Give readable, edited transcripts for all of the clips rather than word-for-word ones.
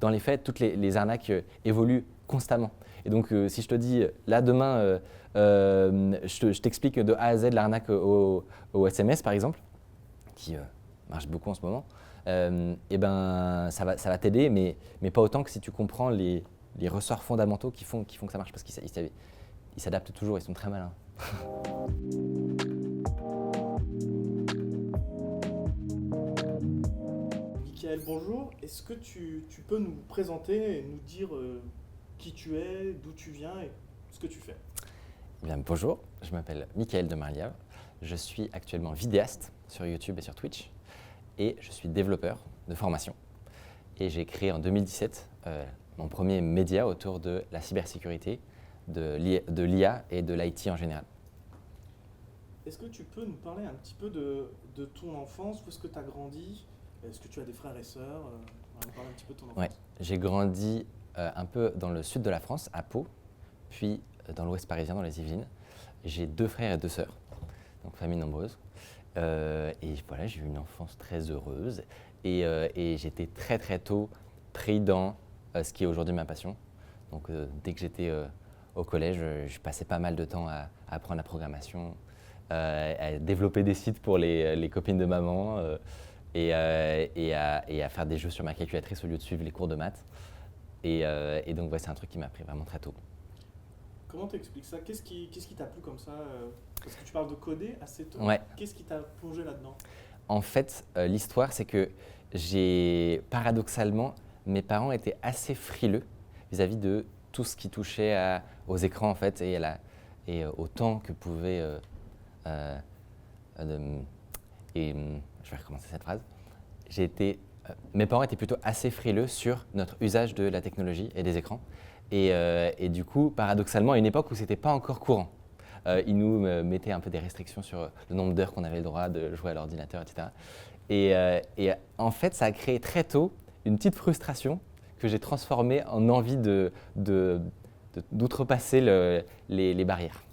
dans les faits, toutes les arnaques évoluent constamment. Et donc, si je te dis, là, demain, je t'explique de A à Z l'arnaque au SMS, par exemple, qui marche beaucoup en ce moment, et ben, ça va t'aider, mais pas autant que si tu comprends les ressorts fondamentaux qui font que ça marche, parce qu'ils s'adaptent toujours, ils sont très malins. Mickaël, bonjour. Est-ce que tu peux nous présenter et nous dire qui tu es, d'où tu viens et ce que tu fais? Eh bien, bonjour, je m'appelle Mickaël de Marliave. Je suis actuellement vidéaste sur YouTube et sur Twitch et je suis développeur de formation. Et j'ai créé en 2017 mon premier média autour de la cybersécurité, de l'IA et de l'IT en général. Est-ce que tu peux nous parler un petit peu de ton enfance? Où est-ce que tu as grandi? Est-ce que tu as des frères et sœurs? On va nous parler un petit peu de ton enfance. Ouais, j'ai grandi un peu dans le sud de la France, à Pau, puis dans l'ouest parisien, dans les Yvelines. J'ai 2 frères et 2 sœurs, donc famille nombreuse. Et voilà, j'ai eu une enfance très heureuse et j'étais très très tôt pris dans ce qui est aujourd'hui ma passion. Donc dès que j'étais au collège, je passais pas mal de temps à apprendre la programmation, à développer des sites pour les copines de maman et à faire des jeux sur ma calculatrice au lieu de suivre les cours de maths. Et donc ouais, c'est un truc qui m'a pris vraiment très tôt. Comment tu expliques ça? Qu'est-ce qui t'a plu comme ça? Parce que tu parles de coder assez tôt. Ouais. Qu'est-ce qui t'a plongé là-dedans? En fait, l'histoire, c'est que paradoxalement, mes parents étaient assez frileux vis-à-vis de tout ce qui touchait aux écrans en fait et au temps que pouvait je vais recommencer cette phrase. Mes parents étaient plutôt assez frileux sur notre usage de la technologie et des écrans. Et du coup, paradoxalement, à une époque où ce n'était pas encore courant, ils nous mettaient un peu des restrictions sur le nombre d'heures qu'on avait le droit de jouer à l'ordinateur, etc. Et en fait, ça a créé très tôt une petite frustration que j'ai transformée en envie d'outrepasser les barrières.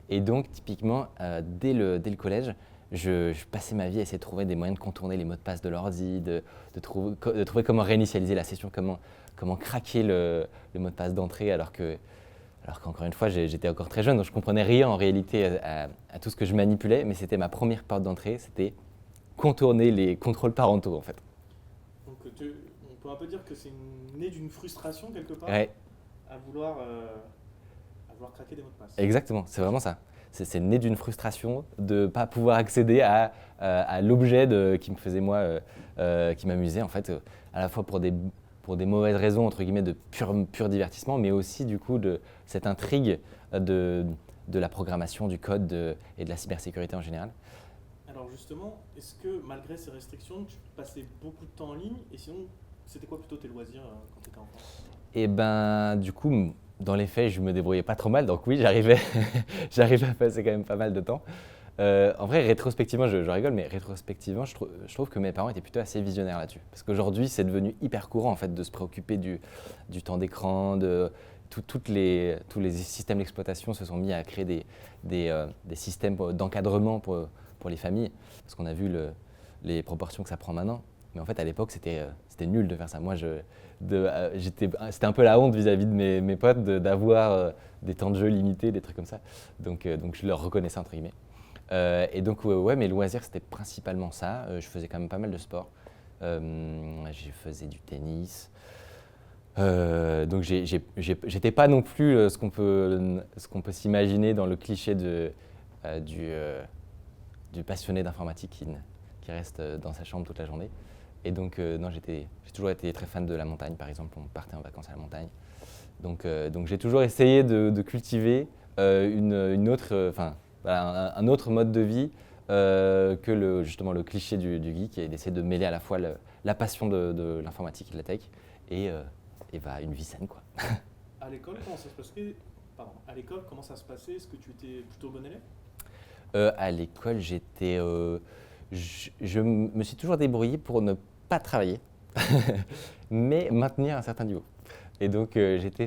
Et donc, typiquement, dès le collège, je passais ma vie à essayer de trouver des moyens de contourner les mots de passe de l'ordi, de trouver comment réinitialiser la session, comment craquer le mot de passe d'entrée, alors qu'encore une fois, j'étais encore très jeune, donc je ne comprenais rien en réalité à tout ce que je manipulais, mais c'était ma première porte d'entrée, c'était contourner les contrôles parentaux en fait. Donc on peut un peu dire que c'est né d'une frustration quelque part Ouais, à vouloir craquer des mots de passe. exactement, c'est vraiment ça. C'est né d'une frustration de ne pas pouvoir accéder à l'objet qui me faisait moi, qui m'amusait en fait, à la fois pour des mauvaises raisons, entre guillemets, de pur divertissement, mais aussi du coup de cette intrigue de la programmation, du code et de la cybersécurité en général. Alors justement, est-ce que malgré ces restrictions, tu passais beaucoup de temps en ligne? Et sinon, c'était quoi plutôt tes loisirs quand tu étais enfant? Et ben du coup, dans les faits, je me débrouillais pas trop mal, donc oui, j'arrivais à passer quand même pas mal de temps. En vrai, rétrospectivement, je rigole, mais rétrospectivement, je trouve que mes parents étaient plutôt assez visionnaires là-dessus. Parce qu'aujourd'hui, c'est devenu hyper courant en fait de se préoccuper du temps d'écran, tous les systèmes d'exploitation se sont mis à créer des systèmes d'encadrement pour les familles, parce qu'on a vu les proportions que ça prend maintenant. Mais en fait, à l'époque, c'était nul de faire ça. Moi, c'était un peu la honte vis-à-vis de mes potes d'avoir des temps de jeu limités, des trucs comme ça. Donc je leur reconnaissais entre guillemets. Et donc ouais, mes loisirs, c'était principalement ça. Je faisais quand même pas mal de sport. Je faisais du tennis. Donc j'étais pas non plus ce qu'on peut s'imaginer dans le cliché du passionné d'informatique qui reste dans sa chambre toute la journée. Et donc non, j'ai toujours été très fan de la montagne, par exemple. On partait en vacances à la montagne. Donc j'ai toujours essayé de cultiver une autre, voilà, un autre mode de vie que justement le cliché du geek, et d'essayer de mêler à la fois la passion de l'informatique et de la tech et une vie saine, quoi. À l'école, comment ça se passait? Pardon. À l'école, comment ça se passait? Est-ce que tu étais plutôt bon élève? À l'école, je me suis toujours débrouillé pour ne pas travailler, mais maintenir un certain niveau. Et donc j'étais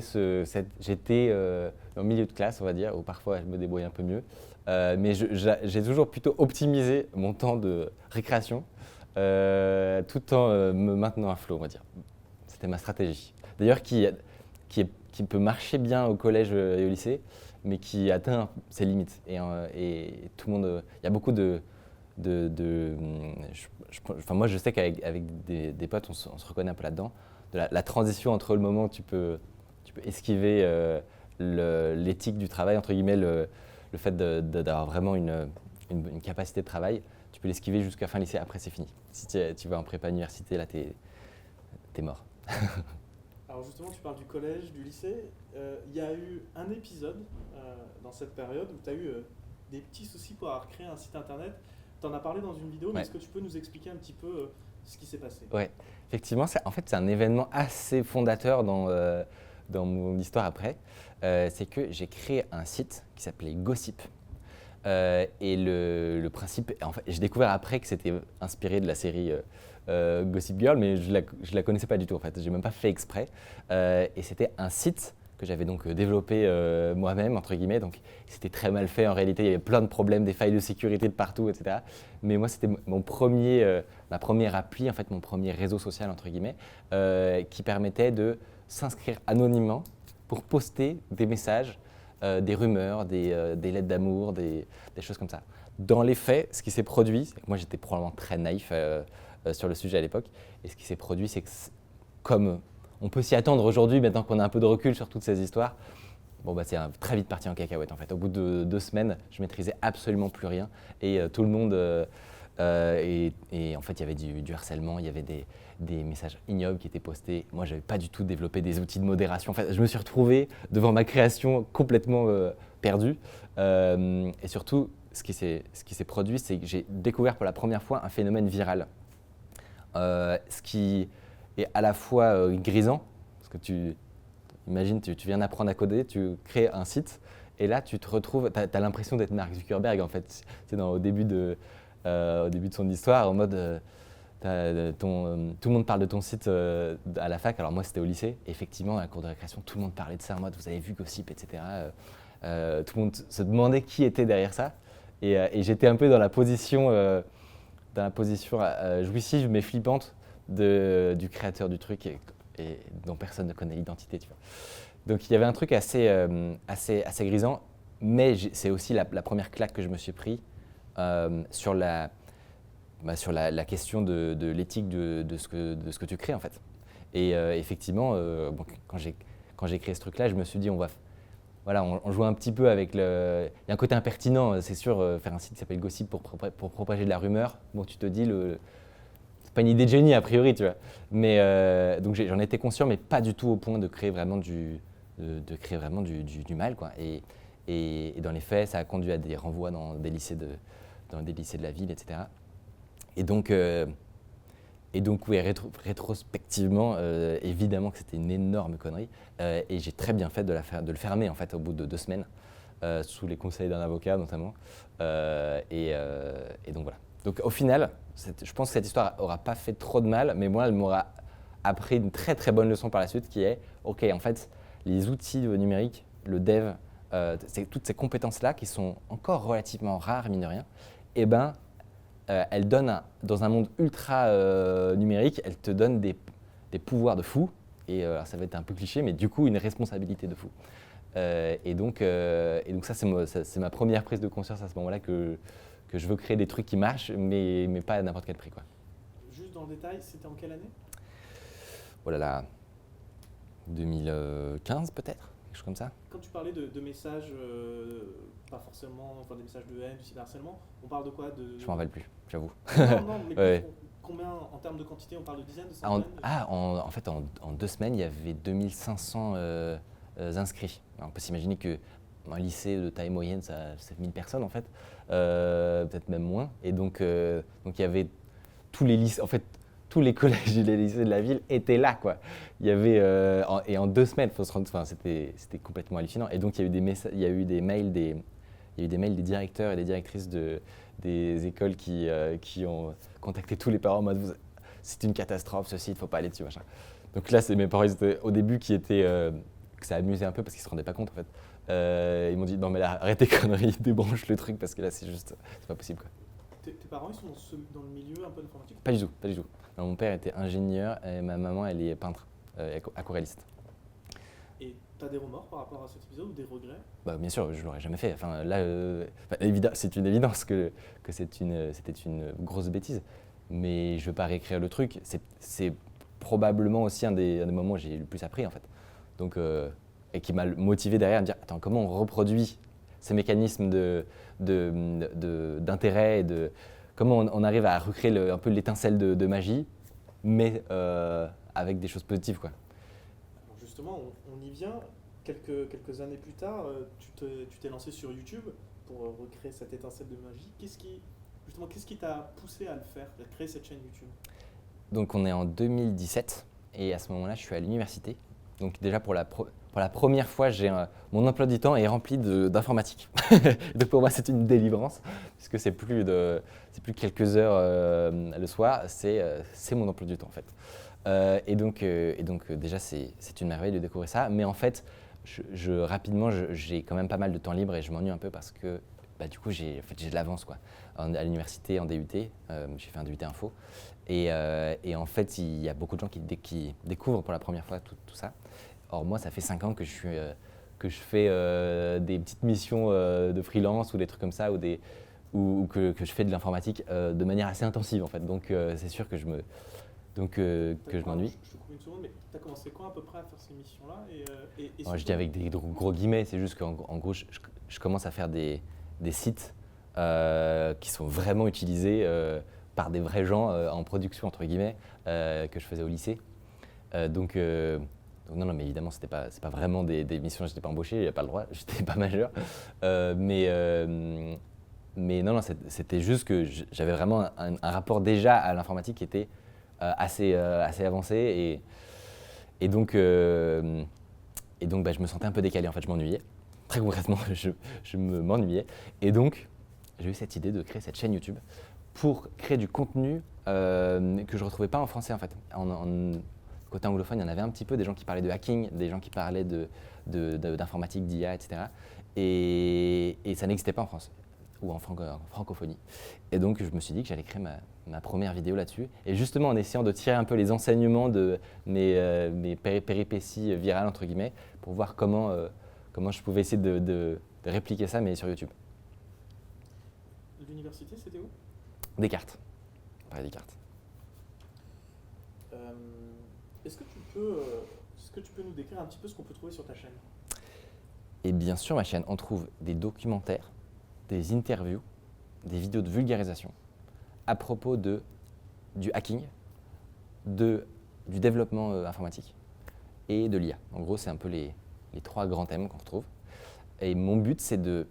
au milieu de classe, on va dire, où parfois je me débrouille un peu mieux. Mais j'ai toujours plutôt optimisé mon temps de récréation tout en me maintenant à flot, on va dire. c'était ma stratégie. D'ailleurs, qui peut marcher bien au collège et au lycée, mais qui atteint ses limites. Et tout le monde, il y a beaucoup enfin, moi, je sais qu'avec des potes, on se reconnaît un peu là-dedans. La transition entre le moment où tu peux esquiver l'éthique du travail, entre guillemets, le fait d'avoir vraiment une capacité de travail, tu peux l'esquiver jusqu'à fin lycée. Après, c'est fini. Si tu vas en prépa université, là, t'es mort. Alors justement, tu parles du collège, du lycée. Il y a eu un épisode dans cette période où tu as eu des petits soucis pour avoir créé un site internet. Tu en as parlé dans une vidéo, mais Ouais. est-ce que tu peux nous expliquer un petit peu ce qui s'est passé? Ouais, effectivement, en fait, c'est un événement assez fondateur dans mon histoire après. C'est que j'ai créé un site qui s'appelait Gossip. Et le principe, en fait, j'ai découvert après que c'était inspiré de la série Gossip Girl, mais je la connaissais pas du tout en fait. J'ai même pas fait exprès. Et c'était un site que j'avais donc développé moi-même entre guillemets. Donc c'était très mal fait en réalité. Il y avait plein de problèmes, des failles de sécurité de partout, etc. Mais moi c'était ma première appli en fait, mon premier réseau social entre guillemets, qui permettait de s'inscrire anonymement pour poster des messages, des rumeurs, des lettres d'amour, des choses comme ça. Dans les faits, ce qui s'est produit, c'est que moi j'étais probablement très naïf sur le sujet à l'époque, et ce qui s'est produit, c'est que comme on peut s'y attendre aujourd'hui, maintenant qu'on a un peu de recul sur toutes ces histoires, bon bah c'est très vite parti en cacahuète en fait. Au bout de 2 semaines, je maîtrisais absolument plus rien, et tout le monde, et en fait il y avait du harcèlement, il y avait des messages ignobles qui étaient postés. Moi, je n'avais pas du tout développé des outils de modération. En fait, je me suis retrouvé devant ma création complètement perdu. Et surtout, ce qui s'est produit, c'est que j'ai découvert pour la première fois un phénomène viral. Ce qui est à la fois grisant, parce que imagine, tu viens d'apprendre à coder, tu crées un site, et là, tu te retrouves, tu as l'impression d'être Mark Zuckerberg, en fait. C'est au début de son histoire, en mode... tout le monde parle de ton site à la fac. Alors moi, c'était au lycée. Effectivement, à la cour de récréation, tout le monde parlait de ça en mode vous avez vu Gossip, etc. Tout le monde se demandait qui était derrière ça. Et j'étais un peu dans la position jouissive mais flippante du créateur du truc et dont personne ne connaît l'identité. Tu vois. Donc il y avait un truc assez grisant, mais c'est aussi la première claque que je me suis pris sur la question de l'éthique de ce que tu crées en fait. Et effectivement, quand j'ai créé ce truc-là, je me suis dit on joue un petit peu avec le... Il y a un côté impertinent, c'est sûr, faire un site qui s'appelle Gossip pour propager de la rumeur. Bon, tu te dis, c'est pas une idée de génie a priori, tu vois. Mais donc j'en étais conscient, mais pas du tout au point de créer vraiment du mal, quoi. Et dans les faits, ça a conduit à des renvois dans des lycées de la ville, etc. Et donc oui, rétrospectivement, évidemment que c'était une énorme connerie. Et j'ai très bien fait de le fermer en fait au bout de 2 semaines, sous les conseils d'un avocat notamment. Et donc voilà. Donc au final, je pense que cette histoire n'aura pas fait trop de mal, mais moi, elle m'aura appris une très très bonne leçon par la suite qui est, ok, en fait, les outils numériques, le dev, toutes ces compétences-là qui sont encore relativement rares, mine de rien, eh ben, elle donne, dans un monde ultra numérique, elle te donne des pouvoirs de fou, et alors ça va être un peu cliché, mais du coup une responsabilité de fou. Et donc ça, c'est ma première prise de conscience à ce moment-là que je veux créer des trucs qui marchent, mais pas à n'importe quel prix, quoi. Juste dans le détail, c'était en quelle année? Oh là là, 2015 peut-être, quelque chose comme ça. Quand tu parlais de messages, pas forcément, enfin des messages de haine, du cyberharcèlement, on parle de quoi Je m'en rappelle plus, j'avoue. Non, mais Ouais. combien en termes de quantité? On parle de dizaines, de En, centaines? en fait, en 2 semaines, il y avait 2500 inscrits. Alors, on peut s'imaginer qu'un lycée de taille moyenne, ça a 7000 personnes en fait, peut-être même moins. Et donc il y avait tous les lycées, en fait, tous les collèges et les lycées de la ville étaient là, quoi. Il y avait, et en 2 semaines, faut se rendre, enfin, c'était complètement hallucinant. Et donc il y a eu il y a eu des mails des directeurs et des directrices des écoles qui ont contacté tous les parents en mode c'est une catastrophe ce site, faut pas aller dessus, machin. Donc là, c'est mes parents, ils étaient, au début, que ça amusait un peu parce qu'ils se rendaient pas compte en fait. Ils m'ont dit non mais là, arrête tes conneries, débranche le truc parce que là c'est pas possible, quoi. Tes parents, ils sont dans le milieu un peu d'informatique? Pas du tout, pas du tout. Alors, mon père était ingénieur et ma maman elle est peintre. aquarelliste. Et tu as des remords par rapport à cet épisode ou des regrets? Bah, bien sûr, je ne l'aurais jamais fait. Enfin, là, c'est une évidence que c'était une grosse bêtise. Mais je ne veux pas réécrire le truc. C'est probablement aussi un des moments où j'ai le plus appris, en fait. Donc, et qui m'a motivé derrière à me dire, attends, comment on reproduit ces mécanismes d'intérêt et comment on arrive à recréer un peu l'étincelle de magie, mais avec des choses positives, quoi. Alors justement, on y vient. Quelques années plus tard, tu t'es lancé sur YouTube pour recréer cette étincelle de magie. Qu'est-ce qui t'a poussé à le faire, à créer cette chaîne YouTube? Donc on est en 2017 et à ce moment-là, je suis à l'université. Donc déjà pour la première fois, mon emploi du temps est rempli d'informatique. Donc pour moi, c'est une délivrance puisque c'est plus quelques heures le soir, c'est mon emploi du temps en fait. Et donc déjà, c'est une merveille de découvrir ça. Mais en fait, rapidement, j'ai quand même pas mal de temps libre et je m'ennuie un peu parce que du coup, j'ai de l'avance quoi. À l'université, en DUT, j'ai fait un DUT Info. Et en fait, il y a beaucoup de gens qui découvrent pour la première fois tout ça. Or, moi, ça fait 5 ans que je fais des petites missions de freelance ou des trucs comme ça, ou que je fais de l'informatique de manière assez intensive en fait. Donc, c'est sûr que je m'ennuie. Je te coupe une seconde, mais tu as commencé quand à peu près à faire ces missions-là Je dis avec des gros guillemets, c'est juste qu'en gros, je commence à faire des sites qui sont vraiment utilisés par des vrais gens en production, entre guillemets, que je faisais au lycée. Donc non, mais évidemment, c'est pas vraiment des missions, j'étais pas embauché, il n'y a pas le droit, j'étais pas majeur. Mais non, c'était juste que j'avais vraiment un rapport déjà à l'informatique qui était assez avancé. Et donc, je me sentais un peu décalé, en fait, je m'ennuyais. Très concrètement, je m'ennuyais. Et donc, j'ai eu cette idée de créer cette chaîne YouTube pour créer du contenu que je ne retrouvais pas en français, en fait. Côté anglophone, il y en avait un petit peu, des gens qui parlaient de hacking, des gens qui parlaient d'informatique, d'IA, etc. Et ça n'existait pas en France ou en francophonie. Et donc, je me suis dit que j'allais créer ma première vidéo là-dessus. Et justement, en essayant de tirer un peu les enseignements de mes péripéties virales, entre guillemets, pour voir comment je pouvais essayer de répliquer ça, mais sur YouTube. L'université, c'était où? Descartes. Paris Descartes. Est-ce que tu peux nous décrire un petit peu ce qu'on peut trouver sur ta chaîne? Et bien sûr, ma chaîne, on trouve des documentaires, des interviews, des vidéos de vulgarisation à propos du hacking, du développement informatique et de l'IA. En gros, c'est un peu les 3 grands thèmes qu'on retrouve. Et mon but, c'est de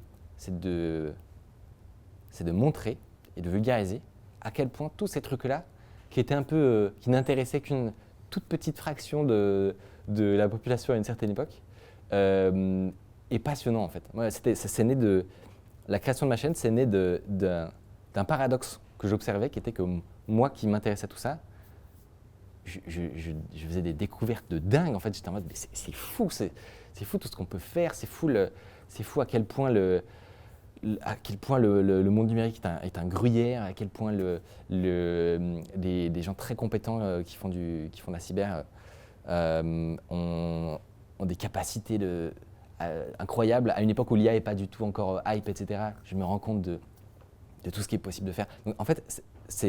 montrer et de vulgariser à quel point tous ces trucs-là, qui n'intéressaient qu'une toute petite fraction de la population à une certaine époque, est passionnant en fait. La création de ma chaîne, c'est né d'un paradoxe que j'observais, qui était que moi qui m'intéressais à tout ça, je faisais des découvertes de dingue. En fait, j'étais en mode, mais c'est fou, c'est fou tout ce qu'on peut faire, c'est fou à quel point le monde numérique est un gruyère, à quel point des gens très compétents qui font de la cyber ont des capacités incroyables à une époque où l'IA n'est pas du tout encore hype, etc. Je me rends compte de tout ce qui est possible de faire. Donc, en fait,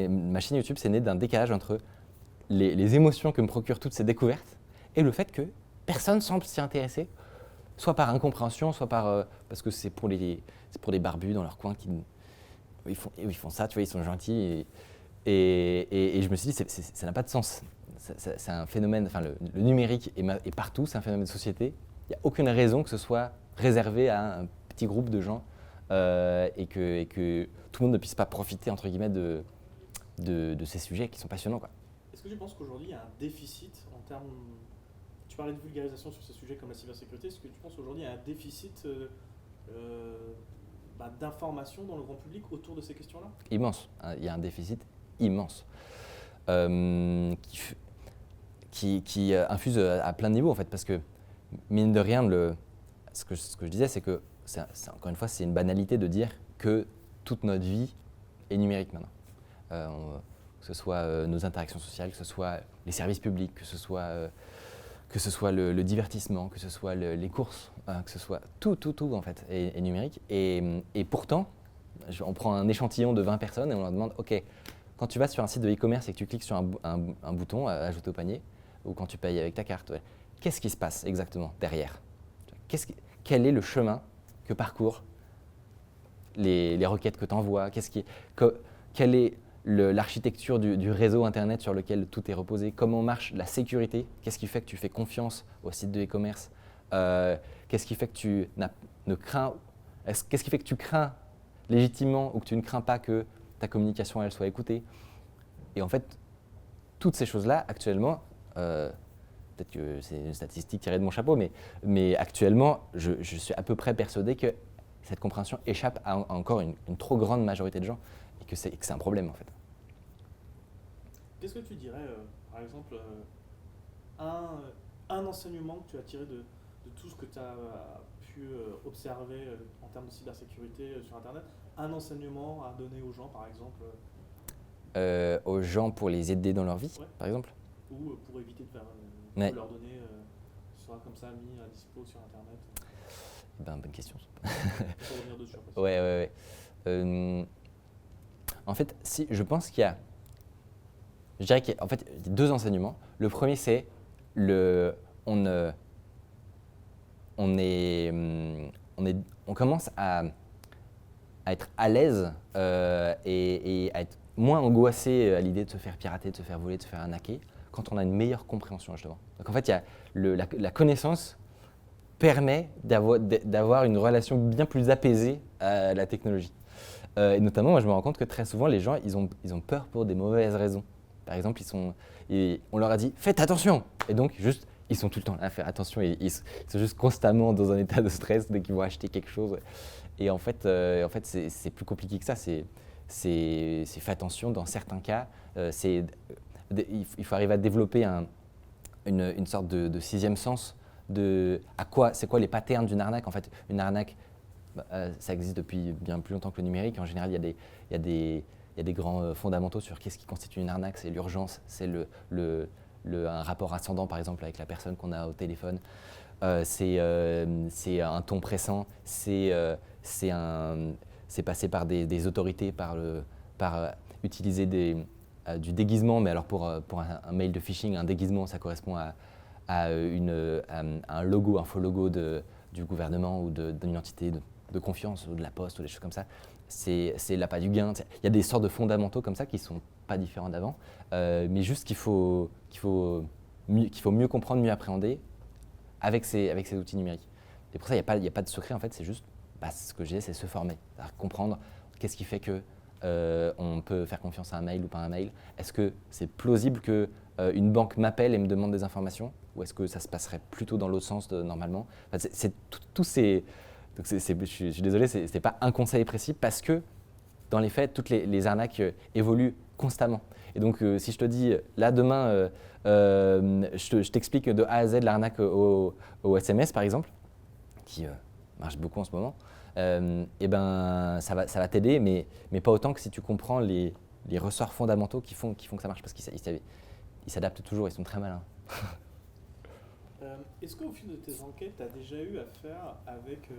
ma chaîne YouTube, c'est né d'un décalage entre les émotions que me procurent toutes ces découvertes et le fait que personne semble s'y intéresser, soit par incompréhension, soit parce que c'est pour les barbus dans leur coin ils font ça, tu vois, ils sont gentils. Et je me suis dit, ça n'a pas de sens. C'est un phénomène, enfin le numérique est partout, c'est un phénomène de société. Il n'y a aucune raison que ce soit réservé à un petit groupe de gens et que tout le monde ne puisse pas profiter, entre guillemets, de ces sujets qui sont passionnants, quoi. Est-ce que tu penses qu'aujourd'hui, il y a un déficit en termes... Tu parlais de vulgarisation sur ces sujets comme la cybersécurité. Est-ce que tu penses qu'aujourd'hui, il y a un déficit d'information dans le grand public autour de ces questions-là? Immense. Il y a un déficit immense qui infuse à plein de niveaux, en fait, parce que, mine de rien, ce que je disais, c'est que, encore une fois, c'est une banalité de dire que toute notre vie est numérique maintenant. Que ce soit nos interactions sociales, que ce soit les services publics, que ce soit que ce soit le divertissement, que ce soit les courses, que ce soit tout en fait est numérique. Et pourtant, on prend un échantillon de 20 personnes et on leur demande, ok, quand tu vas sur un site de e-commerce et que tu cliques sur un bouton, ajouter au panier, ou quand tu payes avec ta carte, ouais, qu'est-ce qui se passe exactement derrière? Quel est le chemin que parcourent les requêtes que tu envoies? Quelle est l'architecture du réseau Internet sur lequel tout est reposé? Comment marche la sécurité? Qu'est-ce qui fait que tu fais confiance au site de e-commerce? Qu'est-ce qui fait que qu'est-ce qui fait que tu crains légitimement ou que tu ne crains pas que ta communication elle soit écoutée? Et en fait, toutes ces choses-là, actuellement, peut-être que c'est une statistique tirée de mon chapeau, mais actuellement, je suis à peu près persuadé que cette compréhension échappe à encore une trop grande majorité de gens et que c'est un problème en fait. Qu'est-ce que tu dirais, par exemple, un enseignement que tu as tiré de tout ce que tu as pu observer en termes de cybersécurité sur Internet, un enseignement à donner aux gens, par exemple, Aux gens pour les aider dans leur vie, ouais, par exemple? ou pour éviter de faire, Ouais. de leur donner, soit comme ça mis à dispo sur Internet. Bonne question. Pour revenir dessus après. Ouais. En fait, je pense qu'il y a, je dirais qu'il y a en fait deux enseignements. Le premier, c'est on commence à être à l'aise et à être moins angoissé à l'idée de se faire pirater, de se faire voler, de se faire arnaquer, quand on a une meilleure compréhension justement. Donc en fait, il y a la connaissance permet d'avoir une relation bien plus apaisée à la technologie. Et notamment, moi, je me rends compte que très souvent, les gens, ils ont peur pour des mauvaises raisons. Par exemple, on leur a dit « faites attention !» Et donc, juste, ils sont tout le temps là à faire attention et ils sont juste constamment dans un état de stress dès qu'ils vont acheter quelque chose. Et en fait, c'est plus compliqué que ça. C'est fait attention dans certains cas. Il faut arriver à développer une sorte de sixième sens c'est quoi les patterns d'une arnaque. En fait, une arnaque, ça existe depuis bien plus longtemps que le numérique. En général, il y a des grands fondamentaux sur qu'est-ce qui constitue une arnaque. C'est l'urgence, c'est un rapport ascendant, par exemple, avec la personne qu'on a au téléphone. C'est un ton pressant, c'est passer par des autorités, par utiliser du déguisement, mais alors pour un mail de phishing, un déguisement, ça correspond à un logo, un faux logo du gouvernement ou d'une entité de confiance ou de la poste ou des choses comme ça. C'est l'appât du gain. Il y a des sortes de fondamentaux comme ça qui ne sont pas différents d'avant, mais juste qu'il faut mieux comprendre, mieux appréhender avec ces outils numériques. Et pour ça, il n'y a pas de secret, en fait, c'est juste, ce que je disais, c'est se former, comprendre qu'est-ce qui fait que on peut faire confiance à un mail ou pas un mail. Est-ce que c'est plausible qu'une banque m'appelle et me demande des informations, ou est-ce que ça se passerait plutôt dans l'autre sens normalement? Enfin, tous ces... Donc je suis désolé, ce n'est pas un conseil précis parce que dans les faits, toutes les arnaques évoluent constamment. Et donc si je te dis, là demain, je t'explique de A à Z l'arnaque au SMS par exemple, qui marche beaucoup en ce moment, et ça va t'aider, mais pas autant que si tu comprends les ressorts fondamentaux qui font que ça marche, parce qu'ils s'adaptent toujours, ils sont très malins. Est-ce qu'au fil de tes enquêtes, tu as déjà eu affaire avec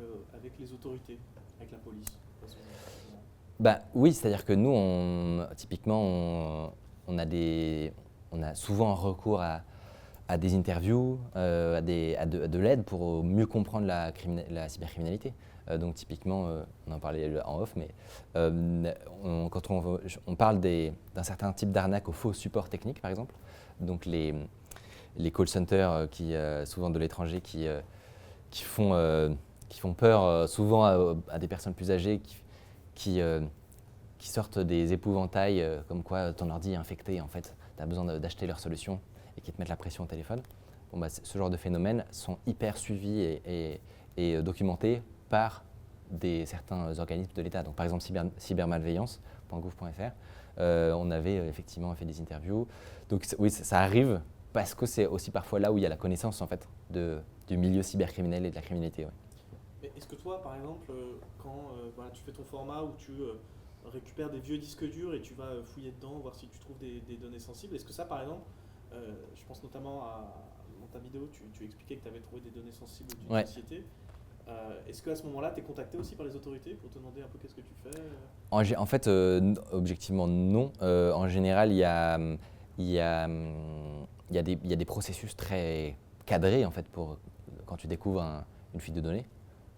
les autorités, avec la police de façon générale? Oui, c'est-à-dire que nous, typiquement, on a souvent recours à des interviews, à de l'aide pour mieux comprendre la cybercriminalité. Donc typiquement, on en parlait en off, mais quand on parle d'un certain type d'arnaque au faux support technique, par exemple, donc les call centers souvent de l'étranger qui font peur souvent à des personnes plus âgées qui sortent des épouvantails comme quoi ton ordi est infecté, en fait, tu as besoin d'acheter leur solution et qui te mettent la pression au téléphone. Ce genre de phénomènes sont hyper suivis et documentés par certains organismes de l'État. Donc par exemple cybermalveillance.gouv.fr, on avait effectivement fait des interviews. Donc oui, ça arrive parce que c'est aussi parfois là où il y a la connaissance en fait du milieu cybercriminel et de la criminalité. Ouais. Mais est-ce que toi, par exemple, quand tu fais ton format où tu récupères des vieux disques durs et tu vas fouiller dedans, voir si tu trouves des données sensibles, est-ce que ça, par exemple, je pense notamment à dans ta vidéo, tu expliquais que tu avais trouvé des données sensibles d'une Ouais. société. Est-ce qu'à ce moment-là, tu es contacté aussi par les autorités pour te demander un peu qu'est-ce que tu fais En fait, objectivement, non. En général, il y a, il y a des processus très cadrés en fait, pour, quand tu découvres une fuite de données.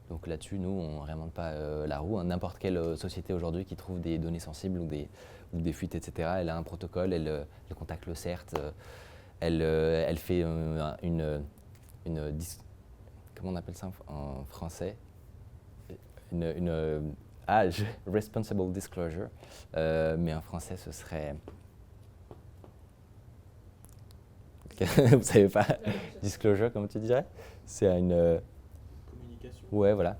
Donc là-dessus, nous, on ne réinvente pas la roue. Hein. N'importe quelle société aujourd'hui qui trouve des données sensibles ou des fuites, etc., elle a un protocole, elle contacte le CERT, elle fait comment on appelle ça en français responsible disclosure, mais en français ce serait, vous savez pas, disclosure, comment tu dirais? C'est une, communication? ouais, voilà.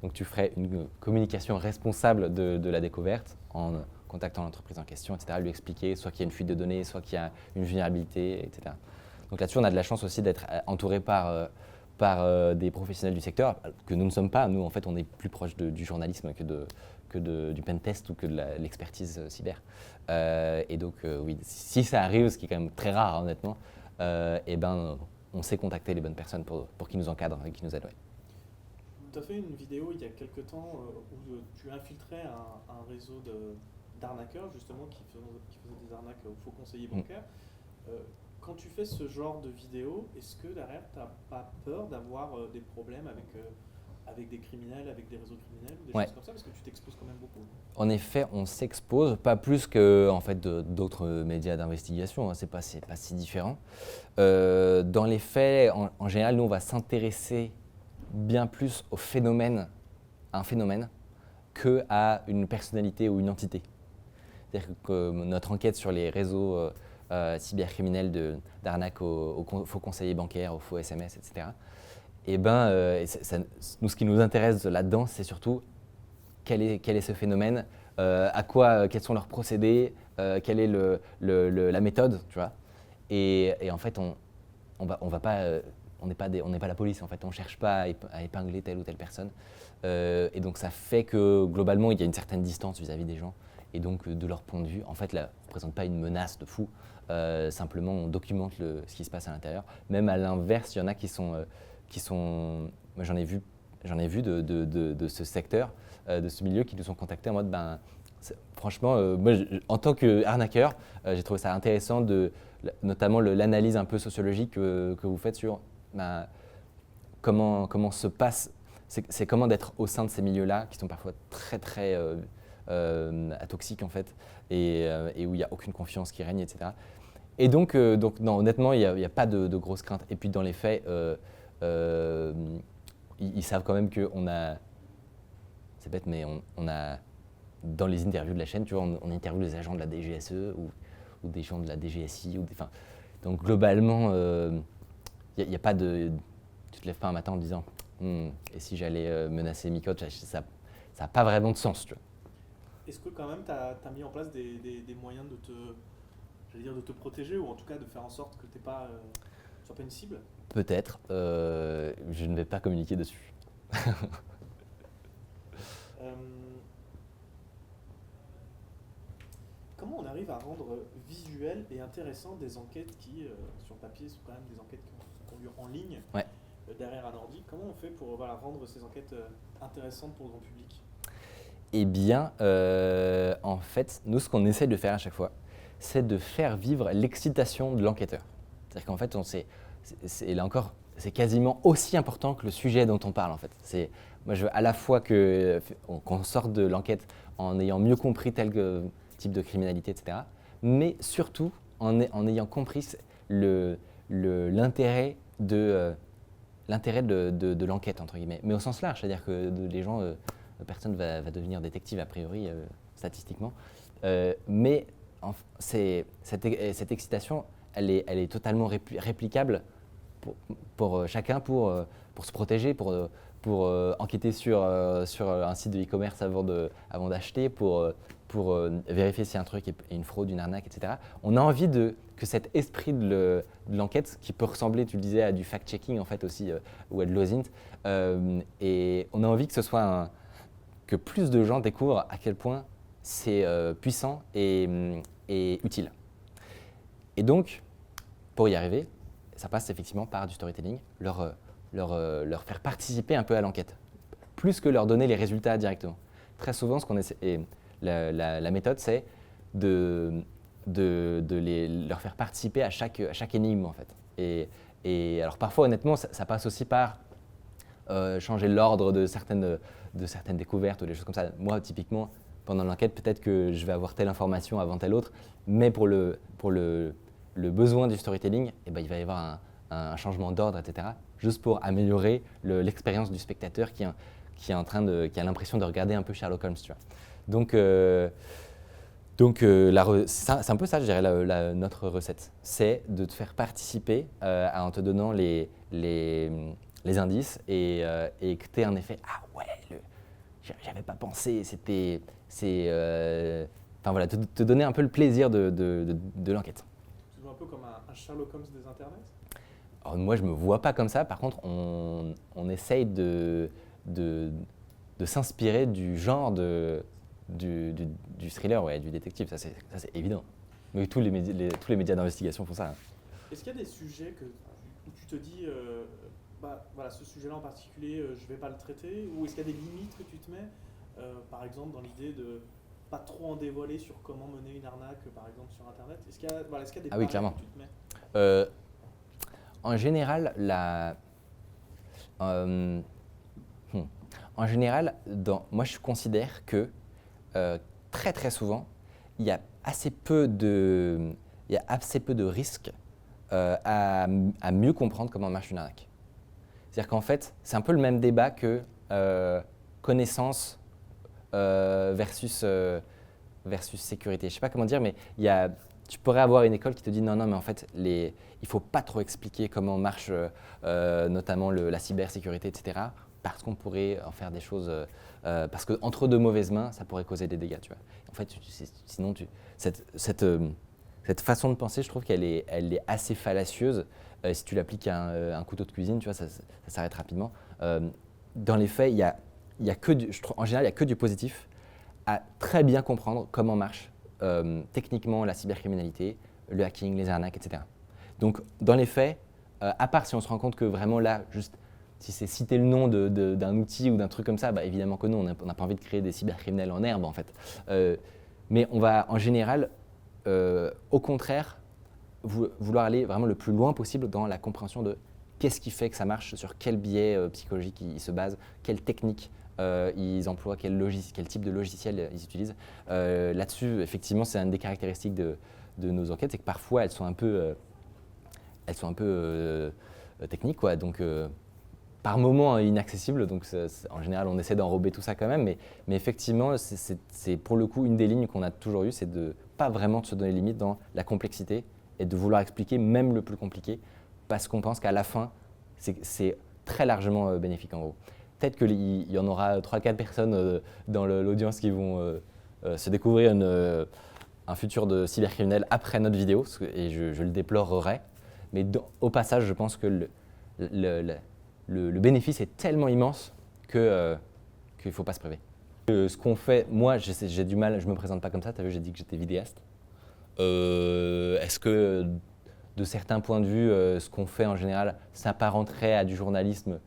Donc tu ferais une communication responsable de la découverte en contactant l'entreprise en question, etc., lui expliquer soit qu'il y a une fuite de données, soit qu'il y a une vulnérabilité, etc. Donc là-dessus, on a de la chance aussi d'être entouré par des professionnels du secteur, que nous ne sommes pas. Nous, en fait, on est plus proche du journalisme que du pentest ou que de l'expertise cyber. Et donc, oui, si ça arrive, ce qui est quand même très rare, hein, honnêtement, et ben, on sait contacter les bonnes personnes pour qu'ils nous encadrent et qu'ils nous aident. Ouais. Tu as fait une vidéo il y a quelques temps où tu infiltrais un réseau d'arnaqueurs justement qui faisaient des arnaques aux faux conseillers bancaires. Quand tu fais ce genre de vidéo, est-ce que derrière tu n'as pas peur d'avoir des problèmes avec des criminels, avec des réseaux criminels, des Ouais. choses comme ça, parce que tu t'exposes quand même beaucoup? En effet, on s'expose, pas plus que en fait, d'autres médias d'investigation, hein, c'est pas si différent. Dans les faits, en général, nous, on va s'intéresser bien plus à un phénomène qu'à une personnalité ou une entité. C'est-à-dire que notre enquête sur les réseaux cybercriminels d'arnaque aux faux conseillers bancaires, aux faux SMS, etc., nous, ce qui nous intéresse là-dedans, c'est surtout quel est ce phénomène, quels sont leurs procédés, quelle est la méthode, tu vois. Et en fait, on va pas, on n'est pas la police, en fait, on cherche pas à épingler telle ou telle personne. Et donc ça fait que globalement, il y a une certaine distance vis-à-vis des gens. Et donc de leur point de vue, en fait, là, on ne représente pas une menace de fou. Simplement, on documente ce qui se passe à l'intérieur. Même à l'inverse, il y en a qui sont moi, j'en ai vu de ce secteur, de ce milieu, qui nous ont contactés en mode, franchement, moi, en tant qu'arnaqueur, j'ai trouvé ça intéressant, notamment l'analyse un peu sociologique que vous faites sur comment se passe, c'est comment d'être au sein de ces milieux-là, qui sont parfois très très toxiques en fait, et où il n'y a aucune confiance qui règne, etc. Et donc non, honnêtement, il n'y a pas de grosses craintes. Et puis dans les faits, ils savent quand même qu'on a, c'est bête, mais on a, dans les interviews de la chaîne, tu vois, on interviewe les agents de la DGSE ou des gens de la DGSI. Donc globalement, il n'y a pas de... Tu te lèves pas un matin en te disant et si j'allais menacer Micode, ça n'a pas vraiment de sens, tu vois. Est-ce que quand même tu as mis en place des moyens de te protéger, ou en tout cas de faire en sorte que tu sois pas une cible? Peut-être, je ne vais pas communiquer dessus. Comment on arrive à rendre visuel et intéressant des enquêtes qui, sur papier, sont quand même des enquêtes qui ont lieu en ligne, Ouais. Derrière un ordi? Comment on fait pour rendre ces enquêtes intéressantes pour le grand public? Eh bien, en fait, nous, ce qu'on essaie de faire à chaque fois, c'est de faire vivre l'excitation de l'enquêteur. C'est-à-dire qu'en fait, là encore, c'est quasiment aussi important que le sujet dont on parle, en fait. Moi, je veux à la fois qu'on sorte de l'enquête en ayant mieux compris tel type de criminalité, etc., mais surtout en ayant compris l'intérêt de l'enquête, entre guillemets, mais au sens large, c'est-à-dire que les gens, personne va devenir détective a priori, statistiquement, mais cette excitation, elle est totalement réplicable pour chacun, pour se protéger, pour enquêter sur un site de e-commerce avant d'acheter, pour vérifier si un truc est une fraude, une arnaque, etc. On a envie que cet esprit de l'enquête, qui peut ressembler, tu le disais, à du fact-checking en fait aussi, ou à de l'OSINT, et on a envie que ce soit que plus de gens découvrent à quel point c'est puissant et utile. Et donc, pour y arriver, ça passe effectivement par du storytelling, leur faire participer un peu à l'enquête, plus que leur donner les résultats directement. Très souvent, ce qu'on essaie, et la méthode, c'est leur faire participer à chaque énigme en fait. Et alors parfois, honnêtement, ça passe aussi par changer l'ordre de certaines découvertes ou des choses comme ça. Moi, typiquement, pendant l'enquête, peut-être que je vais avoir telle information avant telle autre, mais pour le besoin du storytelling, eh ben, il va y avoir un changement d'ordre, etc., juste pour améliorer l'expérience du spectateur qui a l'impression de regarder un peu Sherlock Holmes. Tu vois. Donc c'est un peu ça, je dirais, notre recette. C'est de te faire participer en te donnant les indices et que tu aies un effet « Ah ouais, j'avais pas pensé, enfin voilà, te donner un peu le plaisir de l'enquête. » Tu vois un peu comme un Sherlock Holmes des internets? Alors, moi, je me vois pas comme ça. Par contre, on essaye de s'inspirer du genre du thriller, ouais, du détective. Ça, c'est évident. Mais tous les médias d'investigation font ça. Hein. Est-ce qu'il y a des sujets où tu te dis, voilà, ce sujet-là en particulier, je ne vais pas le traiter? Ou est-ce qu'il y a des limites que tu te mets, par exemple, dans l'idée de pas trop en dévoiler sur comment mener une arnaque, par exemple, sur Internet? Est-ce qu'il y a, des Ah oui, clairement. que tu te mets? En général, moi, je considère que très très souvent, il y a assez peu de risques à mieux comprendre comment marche une arnaque. C'est-à-dire qu'en fait, c'est un peu le même débat que connaissance versus sécurité. Je ne sais pas comment dire, mais tu pourrais avoir une école qui te dit non, mais en fait, il ne faut pas trop expliquer comment marche notamment la cybersécurité, etc. Parce qu'on pourrait en faire des choses, parce qu'entre deux mauvaises mains, ça pourrait causer des dégâts. Tu vois. En fait, sinon, cette façon de penser, je trouve qu'elle est assez fallacieuse. Si tu l'appliques à un couteau de cuisine, tu vois, ça s'arrête rapidement. Dans les faits, en général, il n'y a que du positif à très bien comprendre comment marche techniquement la cybercriminalité, le hacking, les arnaques, etc. Donc, dans les faits, à part si on se rend compte que vraiment là, juste si c'est citer le nom d'un outil ou d'un truc comme ça, bah, évidemment que non, on n'a pas envie de créer des cybercriminels en herbe en fait. Mais on va en général, au contraire, vouloir aller vraiment le plus loin possible dans la compréhension de qu'est-ce qui fait que ça marche, sur quel biais psychologique ils se basent, quelle technique ils emploient, quel type de logiciel ils utilisent. Là-dessus, effectivement, c'est une des caractéristiques de nos enquêtes, c'est que parfois elles sont un peu techniques, quoi. Donc, par moments inaccessibles. Donc, en général, on essaie d'enrober tout ça quand même. Mais effectivement, c'est pour le coup une des lignes qu'on a toujours eues, c'est de pas vraiment se donner limite dans la complexité et de vouloir expliquer même le plus compliqué, parce qu'on pense qu'à la fin, c'est très largement bénéfique en gros. Peut-être qu'il y en aura 3-4 personnes dans l'audience qui vont se découvrir un futur de cybercriminel après notre vidéo, et je le déplorerai. Mais au passage, je pense que le bénéfice est tellement immense qu'il ne faut pas se priver. Ce qu'on fait, moi j'ai du mal, je ne me présente pas comme ça, tu as vu, j'ai dit que j'étais vidéaste. Est-ce que de certains points de vue, ce qu'on fait en général s'apparenterait à du journalisme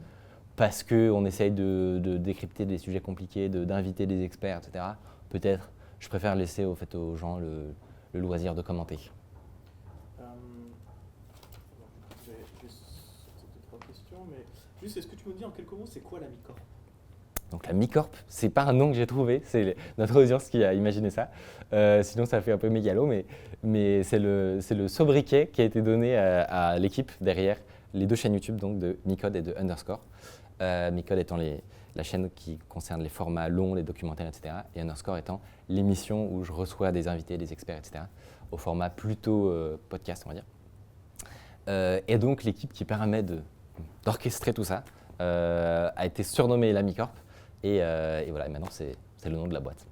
parce qu'on essaye de décrypter des sujets compliqués, d'inviter des experts, etc. Peut-être, je préfère laisser aux gens le loisir de commenter. J'ai deux, trois questions, mais juste, est-ce que tu me dis en quelques mots, c'est quoi la MiCorp? Donc la MiCorp, c'est pas un nom que j'ai trouvé, c'est notre audience qui a imaginé ça. Sinon, ça fait un peu mégalo, mais c'est le sobriquet qui a été donné à l'équipe derrière les deux chaînes YouTube, donc de Micode et de Underscore. Micode étant la chaîne qui concerne les formats longs, les documentaires, etc. Et Underscore étant l'émission où je reçois des invités, des experts, etc. Au format plutôt podcast, on va dire. Et donc l'équipe qui permet d'orchestrer tout ça a été surnommée la MiCorp. Et voilà, et maintenant c'est le nom de la boîte.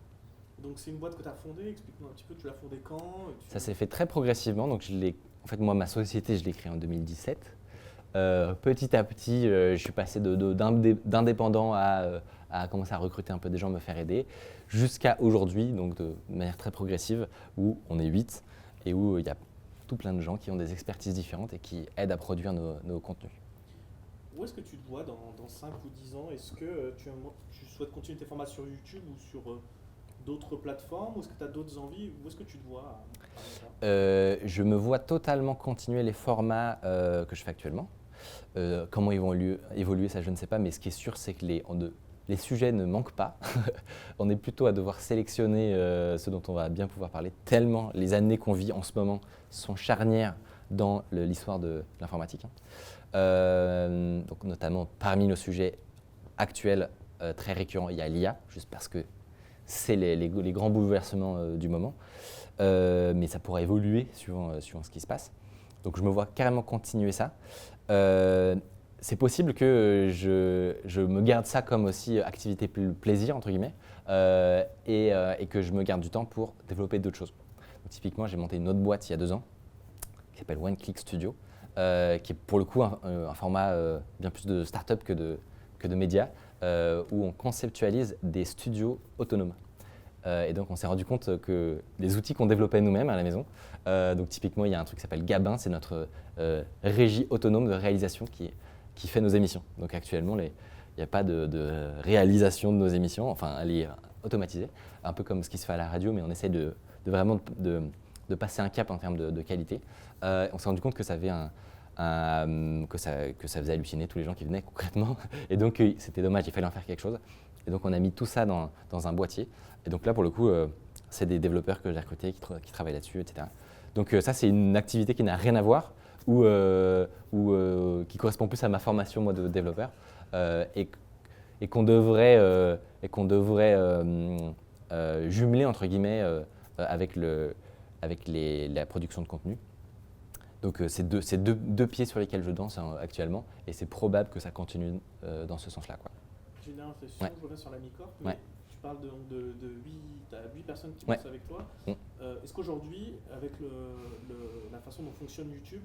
Donc c'est une boîte que tu as fondée, explique-nous un petit peu, tu l'as fondée quand? Ça s'est fait très progressivement, donc en fait moi ma société je l'ai créée en 2017. Petit à petit, je suis passé d'indépendant à commencer à recruter un peu des gens, me faire aider, jusqu'à aujourd'hui, donc de manière très progressive, où on est 8 et où il y a tout plein de gens qui ont des expertises différentes et qui aident à produire nos contenus. Où est-ce que tu te vois dans 5 ou 10 ans? Est-ce que tu souhaites continuer tes formats sur YouTube ou sur d'autres plateformes? Ou est-ce que tu as d'autres envies? Où est-ce que tu te vois à long terme? Je me vois totalement continuer les formats que je fais actuellement. Comment ils vont évoluer, ça je ne sais pas, mais ce qui est sûr, c'est que les sujets ne manquent pas. On est plutôt à devoir sélectionner ce dont on va bien pouvoir parler, tellement les années qu'on vit en ce moment sont charnières dans l'histoire de l'informatique. Donc notamment parmi nos sujets actuels très récurrents, il y a l'IA, juste parce que c'est les grands bouleversements du moment. Mais ça pourra évoluer suivant ce qui se passe. Donc je me vois carrément continuer ça. C'est possible que je me garde ça comme aussi activité plaisir, entre guillemets, et que je me garde du temps pour développer d'autres choses. Donc, typiquement, j'ai monté une autre boîte il y a 2 ans qui s'appelle One Click Studio, qui est pour le coup un format bien plus de start-up que de médias, où on conceptualise des studios autonomes. Et donc on s'est rendu compte que les outils qu'on développait nous-mêmes à la maison, donc typiquement il y a un truc qui s'appelle Gabin, c'est notre régie autonome de réalisation qui fait nos émissions. Donc actuellement il n'y a pas de réalisation de nos émissions, enfin elle est automatisée, un peu comme ce qui se fait à la radio, mais on essaie de vraiment de passer un cap en termes de qualité. On s'est rendu compte que ça avait que ça faisait halluciner tous les gens qui venaient concrètement, et donc c'était dommage, il fallait en faire quelque chose. Et donc on a mis tout ça dans un boîtier. Et donc là, pour le coup, c'est des développeurs que j'ai recrutés qui travaillent là-dessus, etc. Donc ça, c'est une activité qui n'a rien à voir ou qui correspond plus à ma formation moi, de développeur et qu'on devrait, jumeler, entre guillemets, avec la production de contenu. Donc c'est deux pieds sur lesquels je danse actuellement et c'est probable que ça continue dans ce sens-là, quoi. J'ai une dernière question, je reviens sur la Micorp, mais Ouais. tu parles de 8 personnes qui Ouais. bossent avec toi. Mm. Est-ce qu'aujourd'hui, avec la façon dont fonctionne YouTube,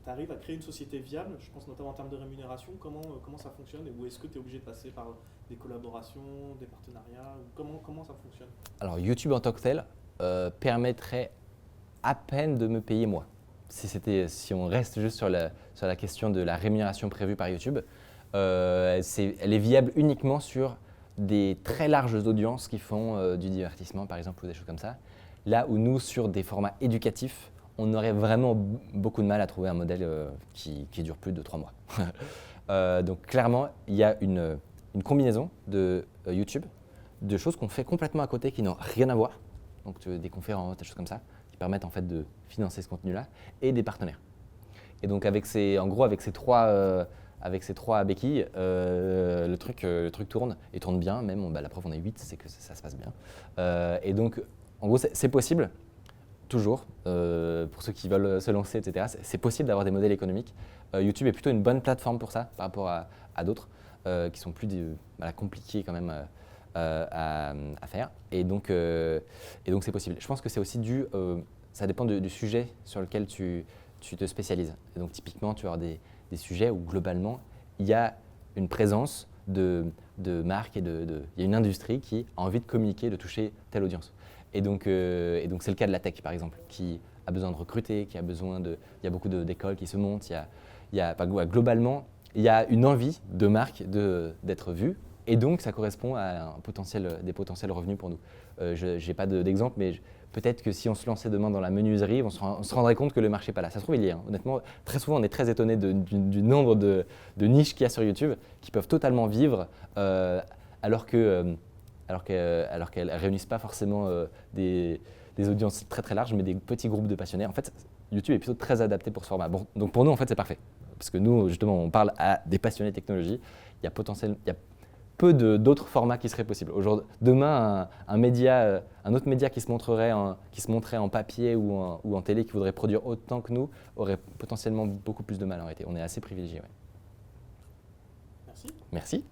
tu arrives à créer une société viable? Je pense notamment en termes de rémunération. Comment ça fonctionne? Ou est-ce que tu es obligé de passer par des collaborations, des partenariats? Comment ça fonctionne? Alors YouTube en tant que tel permettrait à peine de me payer moi. Si on reste juste sur la question de la rémunération prévue par YouTube, elle est viable uniquement sur des très larges audiences qui font du divertissement par exemple ou des choses comme ça. Là où nous, sur des formats éducatifs, on aurait vraiment beaucoup de mal à trouver un modèle qui dure plus de 3 mois. Donc clairement, il y a une combinaison de YouTube, de choses qu'on fait complètement à côté qui n'ont rien à voir, donc des conférences, des choses comme ça, qui permettent en fait de financer ce contenu-là, et des partenaires. Et donc avec ces trois béquilles, le truc tourne et tourne bien, même la preuve on est 8, c'est que ça se passe bien. Et donc en gros c'est possible, toujours, pour ceux qui veulent se lancer, etc. C'est possible d'avoir des modèles économiques. YouTube est plutôt une bonne plateforme pour ça par rapport à d'autres qui sont plus compliqués quand même à faire. Et donc c'est possible. Je pense que c'est aussi ça dépend du sujet sur lequel tu te spécialises. Et donc typiquement, tu vas avoir des sujets où globalement, il y a une présence de marques et il y a une industrie qui a envie de communiquer, de toucher telle audience. Et donc c'est le cas de la tech, par exemple, qui a besoin de recruter, il y a beaucoup d'écoles qui se montent, globalement, il y a une envie de marque d'être vue, et donc ça correspond à des potentiels revenus pour nous. Je n'ai pas d'exemple, mais peut-être que si on se lançait demain dans la menuiserie, on se rendrait compte que le marché n'est pas là. Ça se trouve, il y est. Honnêtement, très souvent, on est très étonné du nombre de niches qu'il y a sur YouTube qui peuvent totalement vivre alors qu'elles ne réunissent pas forcément des audiences très très larges, mais des petits groupes de passionnés. En fait, YouTube est plutôt très adapté pour ce format. Bon, donc pour nous, en fait, c'est parfait. Parce que nous, justement, on parle à des passionnés de technologie. Il y a peu d'autres formats qui seraient possibles. Demain, un autre média qui se montrerait en papier ou en télé, qui voudrait produire autant que nous, aurait potentiellement beaucoup plus de mal en réalité. On est assez privilégiés. Ouais. Merci. Merci.